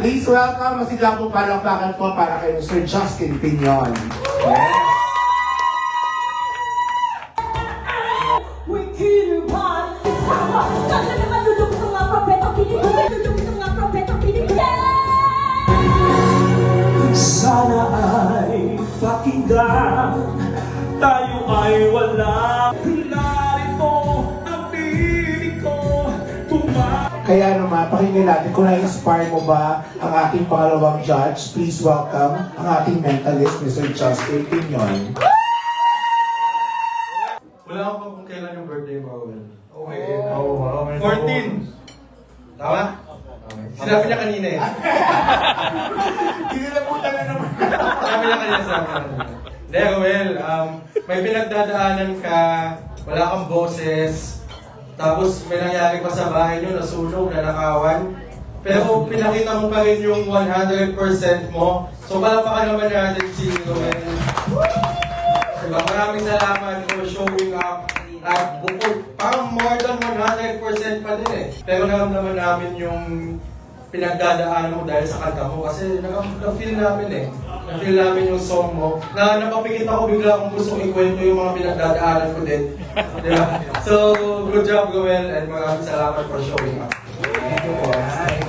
Please welcome, masigla po palakpakan po para kay Mr. Justin Piñon. Yes. Sana ay pakinggan, tayo ay wala. Narito ang piling ko, Kaya naman, pakinggan natin kung na-inspire mo ba ang ating pangalawang judge. Please welcome ang ating mentalist, Mr. Justin Piñon. Wala ako kung kailan yung birthday mo, Will. Okay. Oo, wow. 14. Tama? Okay. Sinabi niya kanina eh. Kinilabutan na naman. Sinabi niya kanina sa akin. Hindi, Will. May pinagdadaanan ka, wala kang boses, tapos may nangyari pa sa bahay niyo, nasunog, nanakawan. Pero pinakita mo pa rin yung 100% mo. So palapakan naman natin si Will. Diba? Maraming salamat for showing up. At bukod, parang more than 100% pa din eh. Pero naramdaman namin yung pinagdadaanan mo dahil sa kanta mo. Kasi na-feel namin eh. Na-feel namin yung song mo. Na napapikit ako bigla kung gustong ikwento yung mga pinagdadaanan ko din. Diba? So, good job, Goel. And maraming salamat for showing up.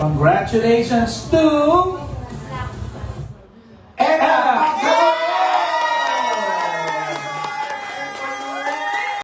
Congratulations to